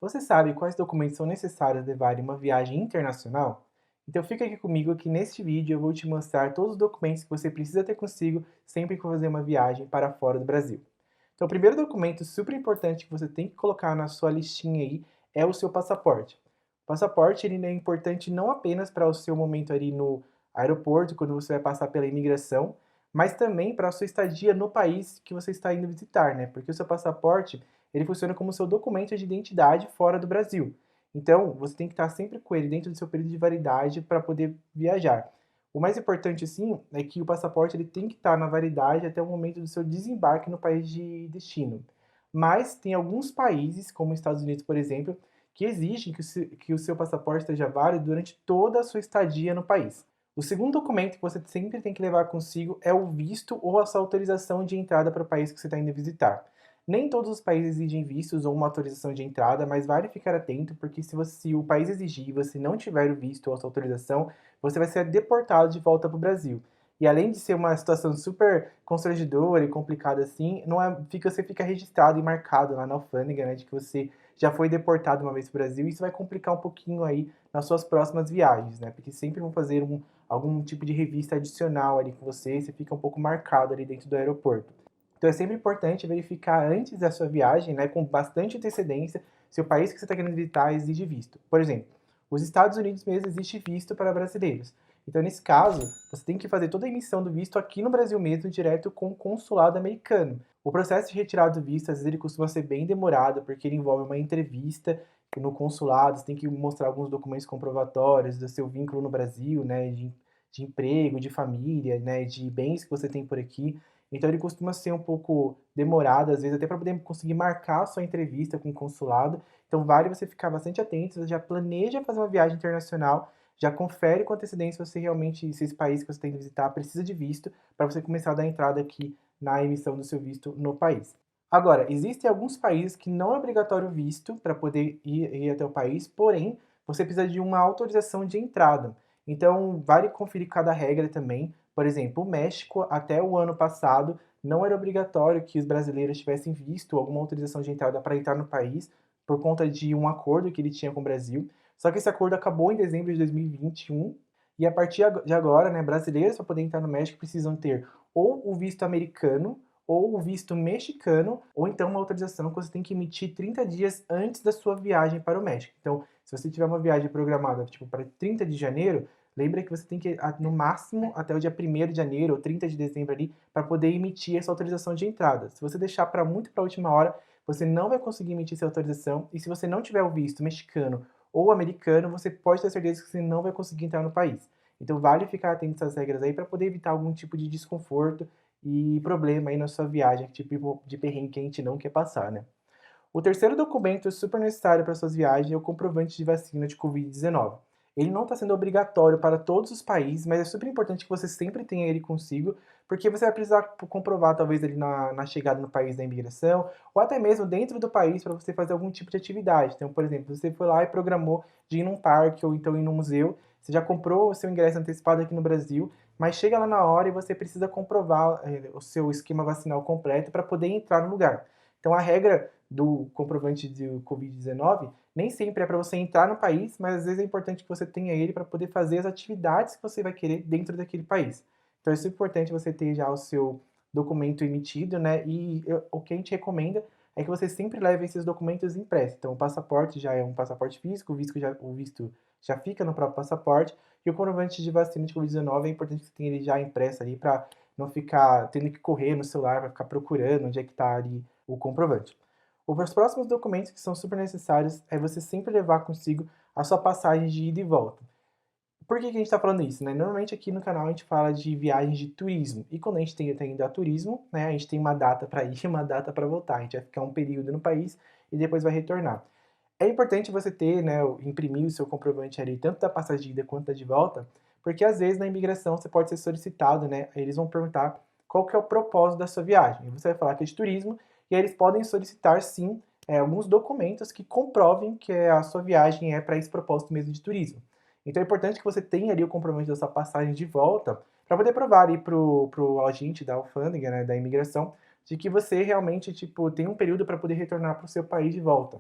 Você sabe quais documentos são necessários levar em uma viagem internacional? Então fica aqui comigo que neste vídeo eu vou te mostrar todos os documentos que você precisa ter consigo sempre que for fazer uma viagem para fora do Brasil. Então o primeiro documento super importante que você tem que colocar na sua listinha aí é o seu passaporte. O passaporte ele é importante não apenas para o seu momento ali no aeroporto, quando você vai passar pela imigração, mas também para a sua estadia no país que você está indo visitar, né? Porque o seu passaporte ele funciona como seu documento de identidade fora do Brasil. Então, você tem que estar sempre com ele dentro do seu período de validade para poder viajar. O mais importante, sim, é que o passaporte ele tem que estar na validade até o momento do seu desembarque no país de destino. Mas tem alguns países, como os Estados Unidos, por exemplo, que exigem que o seu passaporte esteja válido durante toda a sua estadia no país. O segundo documento que você sempre tem que levar consigo é o visto ou a sua autorização de entrada para o país que você está indo visitar. Nem todos os países exigem vistos ou uma autorização de entrada, mas vale ficar atento, porque se o país exigir e você não tiver o visto ou essa autorização, você vai ser deportado de volta para o Brasil. E além de ser uma situação super constrangedora e complicada assim, não é, você fica registrado e marcado lá na alfândega, né, de que você já foi deportado uma vez para o Brasil, e isso vai complicar um pouquinho aí nas suas próximas viagens, né, porque sempre vão fazer algum tipo de revista adicional ali com você fica um pouco marcado ali dentro do aeroporto. Então é sempre importante verificar antes da sua viagem, né, com bastante antecedência, se o país que você está querendo visitar exige visto. Por exemplo, os Estados Unidos mesmo existe visto para brasileiros. Então, nesse caso, você tem que fazer toda a emissão do visto aqui no Brasil mesmo, direto com o consulado americano. O processo de retirada do visto, às vezes, ele costuma ser bem demorado, porque ele envolve uma entrevista no consulado, você tem que mostrar alguns documentos comprovatórios do seu vínculo no Brasil, né, de emprego, de família, né, de bens que você tem por aqui. Então ele costuma ser um pouco demorado, às vezes, até para poder conseguir marcar a sua entrevista com o consulado. Então vale você ficar bastante atento, você já planeja fazer uma viagem internacional, já confere com antecedência se realmente se esse país que você tem que visitar precisa de visto, para você começar a dar entrada aqui na emissão do seu visto no país. Agora, existem alguns países que não é obrigatório visto para poder ir até o país, porém, você precisa de uma autorização de entrada. Então, vale conferir cada regra também. Por exemplo, o México, até o ano passado, não era obrigatório que os brasileiros tivessem visto alguma autorização de entrada para entrar no país, por conta de um acordo que ele tinha com o Brasil. Só que esse acordo acabou em dezembro de 2021, e a partir de agora, né, brasileiros para poder entrar no México precisam ter ou o visto americano, ou o visto mexicano, ou então uma autorização que você tem que emitir 30 dias antes da sua viagem para o México. Então, se você tiver uma viagem programada tipo para 30 de janeiro, lembra que você tem que, no máximo, até o dia 1º de janeiro ou 30 de dezembro ali, para poder emitir essa autorização de entrada. Se você deixar para muito para a última hora, você não vai conseguir emitir essa autorização, e se você não tiver o visto mexicano ou americano, você pode ter certeza que você não vai conseguir entrar no país. Então vale ficar atento a essas regras aí para poder evitar algum tipo de desconforto e problema aí na sua viagem, tipo de perrengue que a gente não quer passar, né? O terceiro documento super necessário para suas viagens é o comprovante de vacina de Covid-19. Ele não está sendo obrigatório para todos os países, mas é super importante que você sempre tenha ele consigo, porque você vai precisar comprovar, talvez, ali na chegada no país da imigração, ou até mesmo dentro do país para você fazer algum tipo de atividade. Então, por exemplo, você foi lá e programou de ir num parque ou então ir num museu, você já comprou o seu ingresso antecipado aqui no Brasil, mas chega lá na hora e você precisa comprovar o seu esquema vacinal completo para poder entrar no lugar. Então, a regra do comprovante de Covid-19 nem sempre é para você entrar no país, mas às vezes é importante que você tenha ele para poder fazer as atividades que você vai querer dentro daquele país. Então é super importante você ter já o seu documento emitido, né? E o que a gente recomenda é que você sempre leve esses documentos impressos. Então o passaporte já é um passaporte físico, o visto já fica no próprio passaporte, e o comprovante de vacina de Covid-19 é importante que você tenha ele já impresso ali para não ficar tendo que correr no celular para ficar procurando onde é que está ali o comprovante. Os próximos documentos que são super necessários é você sempre levar consigo a sua passagem de ida e volta. Por que a gente está falando isso, né? Normalmente aqui no canal a gente fala de viagens de turismo, e quando a gente está indo a turismo, né, a gente tem uma data para ir e uma data para voltar. A gente vai ficar um período no país e depois vai retornar. É importante você ter, né, imprimir o seu comprovante ali, tanto da passagem de ida quanto da de volta, porque às vezes na imigração você pode ser solicitado, né, eles vão perguntar qual que é o propósito da sua viagem. E você vai falar que é de turismo, e aí eles podem solicitar sim alguns documentos que comprovem que a sua viagem é para esse propósito mesmo de turismo. Então é importante que você tenha ali o comprovante da sua passagem de volta, para poder provar ali pro agente da alfândega, né, da imigração, de que você realmente, tipo, tem um período para poder retornar para o seu país de volta,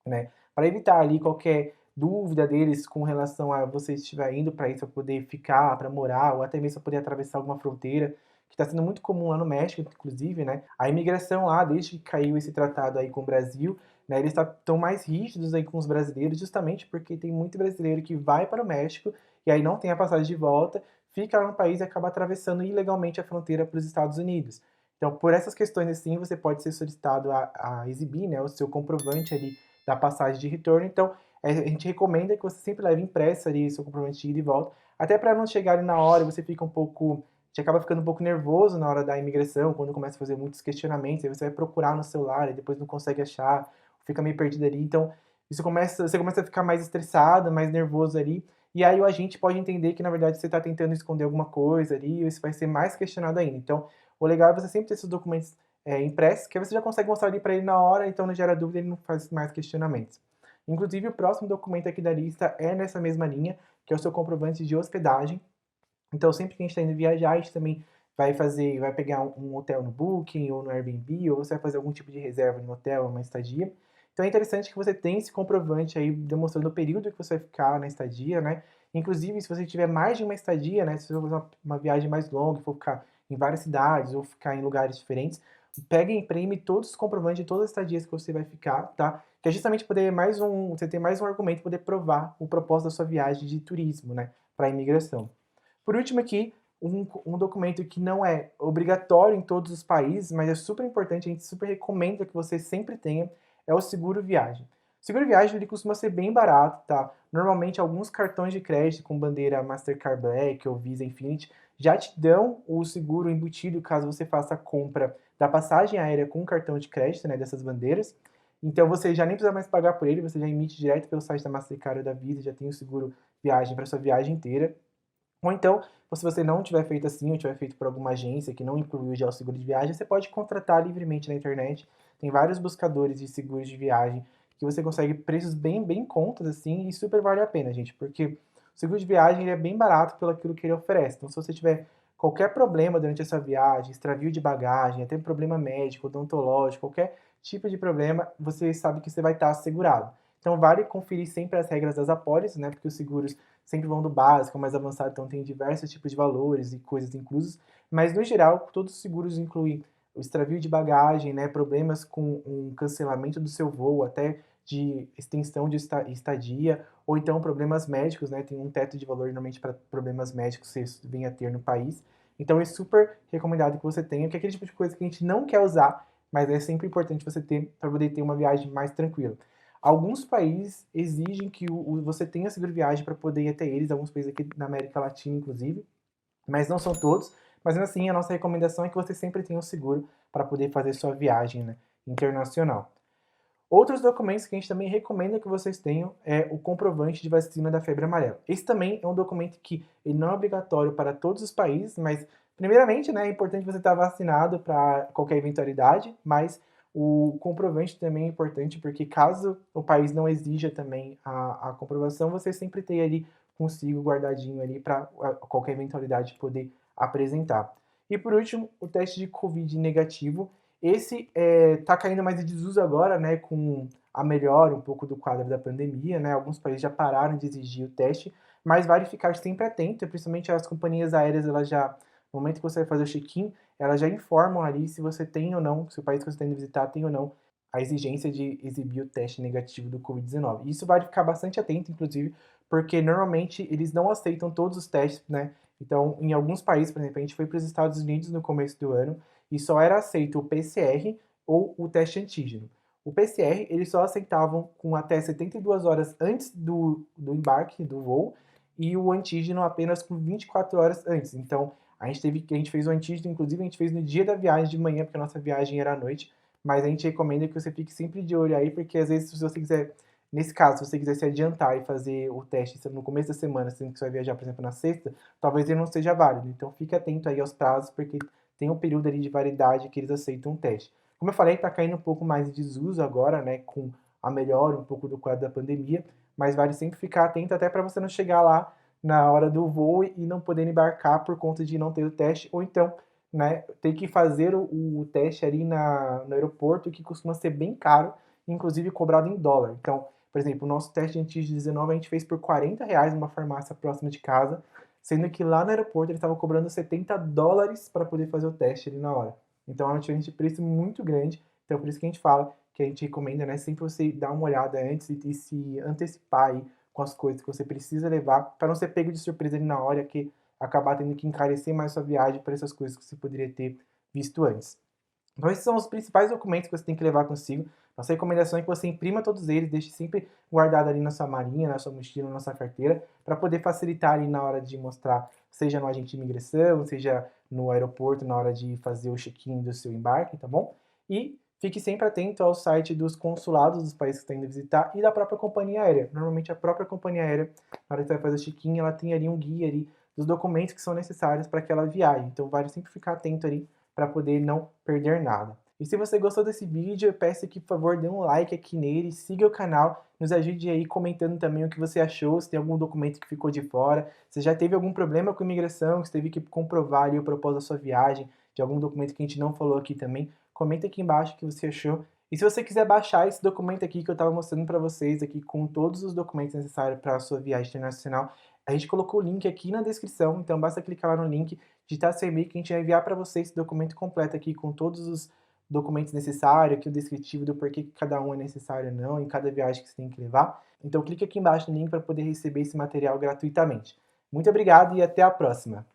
né? para evitar ali qualquer dúvida deles com relação a você estiver indo para isso, para poder ficar, para morar, ou até mesmo para poder atravessar alguma fronteira, que está sendo muito comum lá no México, inclusive, né? A imigração lá, desde que caiu esse tratado aí com o Brasil, né, eles estão mais rígidos aí com os brasileiros, justamente porque tem muito brasileiro que vai para o México e aí não tem a passagem de volta, fica lá no país e acaba atravessando ilegalmente a fronteira para os Estados Unidos. Então, por essas questões assim, você pode ser solicitado a exibir, né, o seu comprovante ali da passagem de retorno. Então, a gente recomenda que você sempre leve impresso ali seu comprovante de ida e volta, até para não chegar ali na hora e você fica um pouco, você acaba ficando um pouco nervoso na hora da imigração, quando começa a fazer muitos questionamentos, aí você vai procurar no celular e depois não consegue achar, fica meio perdido ali. Então, você começa a ficar mais estressado, mais nervoso ali, e aí o agente pode entender que na verdade você está tentando esconder alguma coisa ali, e isso vai ser mais questionado ainda. Então, o legal é você sempre ter esses documentos impressos, que aí você já consegue mostrar ali para ele na hora, então não gera dúvida, ele não faz mais questionamentos. Inclusive, o próximo documento aqui da lista é nessa mesma linha, que é o seu comprovante de hospedagem. Então, sempre que a gente está indo viajar, a gente também vai pegar um hotel no Booking ou no Airbnb, ou você vai fazer algum tipo de reserva no hotel, uma estadia. Então, é interessante que você tenha esse comprovante aí demonstrando o período que você vai ficar na estadia, né? Inclusive, se você tiver mais de uma estadia, né? Se você for fazer uma viagem mais longa, for ficar em várias cidades ou ficar em lugares diferentes, pega e imprime todos os comprovantes de todas as estadias que você vai ficar, tá? Que é justamente poder você ter mais um argumento para poder provar o propósito da sua viagem de turismo, né? Para a imigração. Por último aqui, um documento que não é obrigatório em todos os países, mas é super importante, a gente super recomenda que você sempre tenha, é o seguro viagem. O seguro viagem ele costuma ser bem barato, tá? Normalmente alguns cartões de crédito com bandeira Mastercard Black ou Visa Infinity já te dão o seguro embutido caso você faça a compra da passagem aérea com cartão de crédito, né, dessas bandeiras. Então você já nem precisa mais pagar por ele, você já emite direto pelo site da Mastercard ou da Visa, já tem o seguro viagem para sua viagem inteira. Ou então, se você não tiver feito assim, ou tiver feito por alguma agência que não incluiu já o seguro de viagem, você pode contratar livremente na internet. Tem vários buscadores de seguros de viagem que você consegue preços bem em contas, assim, e super vale a pena, gente, porque o seguro de viagem ele é bem barato pelo aquilo que ele oferece. Então, se você tiver qualquer problema durante essa viagem, extravio de bagagem, até problema médico, odontológico, qualquer tipo de problema, você sabe que você vai estar assegurado. Então, vale conferir sempre as regras das apólices, né, porque os seguros sempre vão do básico ao mais avançado, então tem diversos tipos de valores e coisas inclusas, mas no geral, todos os seguros incluem o extravio de bagagem, né, problemas com um cancelamento do seu voo, até de extensão de estadia, ou então problemas médicos, né, tem um teto de valor normalmente para problemas médicos que você venha a ter no país. Então é super recomendado que você tenha, que é aquele tipo de coisa que a gente não quer usar, mas é sempre importante você ter para poder ter uma viagem mais tranquila. Alguns países exigem que você tenha seguro viagem para poder ir até eles, alguns países aqui na América Latina, inclusive, mas não são todos. Mas assim, a nossa recomendação é que você sempre tenha um seguro para poder fazer sua viagem, né, internacional. Outros documentos que a gente também recomenda que vocês tenham é o comprovante de vacina da febre amarela. Esse também é um documento que ele não é obrigatório para todos os países, mas primeiramente, né, é importante você estar vacinado para qualquer eventualidade, mas o comprovante também é importante porque caso o país não exija também a comprovação, você sempre tem ali consigo guardadinho ali para qualquer eventualidade poder apresentar. E por último, o teste de Covid negativo. Esse está caindo mais em desuso agora, né, com a melhora um pouco do quadro da pandemia, né, alguns países já pararam de exigir o teste, mas vale ficar sempre atento, principalmente as companhias aéreas, elas já, no momento que você vai fazer o check-in, elas já informam ali se você tem ou não, se o país que você está indo visitar tem ou não a exigência de exibir o teste negativo do Covid-19. Isso vale ficar bastante atento, inclusive, porque normalmente eles não aceitam todos os testes, né, então em alguns países, por exemplo, a gente foi para os Estados Unidos no começo do ano, e só era aceito o PCR ou o teste antígeno. O PCR eles só aceitavam com até 72 horas antes do embarque do voo e o antígeno apenas com 24 horas antes. Então a gente fez o antígeno, inclusive a gente fez no dia da viagem de manhã, porque a nossa viagem era à noite, mas a gente recomenda que você fique sempre de olho aí, porque às vezes se você quiser, nesse caso, se você quiser se adiantar e fazer o teste no começo da semana, sendo que você vai viajar, por exemplo, na sexta, talvez ele não seja válido. Então fique atento aí aos prazos, porque tem um período ali de validade que eles aceitam um teste. Como eu falei, está caindo um pouco mais de desuso agora, né, com a melhora um pouco do quadro da pandemia, mas vale sempre ficar atento até para você não chegar lá na hora do voo e não poder embarcar por conta de não ter o teste, ou então, né, ter que fazer o teste ali no aeroporto, que costuma ser bem caro, inclusive cobrado em dólar. Então, Por exemplo, o nosso teste anti-19 a gente fez por R$ 40 numa farmácia próxima de casa, sendo que lá no aeroporto eles estavam cobrando US$ 70 para poder fazer o teste ali na hora. Então é uma diferença de preço muito grande, então por isso que a gente fala, que a gente recomenda, né, sempre você dar uma olhada antes e se antecipar aí com as coisas que você precisa levar, para não ser pego de surpresa ali na hora, que acabar tendo que encarecer mais sua viagem para essas coisas que você poderia ter visto antes. Então esses são os principais documentos que você tem que levar consigo. Nossa recomendação é que você imprima todos eles, deixe sempre guardado ali na sua malinha, na sua mochila, na sua carteira, para poder facilitar ali na hora de mostrar, seja no agente de imigração, seja no aeroporto, na hora de fazer o check-in do seu embarque, tá bom? E fique sempre atento ao site dos consulados dos países que você está indo visitar e da própria companhia aérea. Normalmente a própria companhia aérea, na hora que você vai fazer o check-in, ela tem ali um guia ali dos documentos que são necessários para aquela viagem. Então vale sempre ficar atento ali para poder não perder nada. E se você gostou desse vídeo, eu peço que, por favor, dê um like aqui nele, siga o canal, nos ajude aí comentando também o que você achou, se tem algum documento que ficou de fora, se já teve algum problema com imigração, se teve que comprovar ali o propósito da sua viagem, de algum documento que a gente não falou aqui também, comenta aqui embaixo o que você achou. E se você quiser baixar esse documento aqui que eu estava mostrando para vocês aqui com todos os documentos necessários para a sua viagem internacional, a gente colocou o link aqui na descrição, então basta clicar lá no link, digitar seu e-mail que a gente vai enviar para você esse documento completo aqui com todos os documentos necessários, aqui o descritivo do porquê que cada um é necessário ou não, em cada viagem que você tem que levar. Então clique aqui embaixo no link para poder receber esse material gratuitamente. Muito obrigado e até a próxima!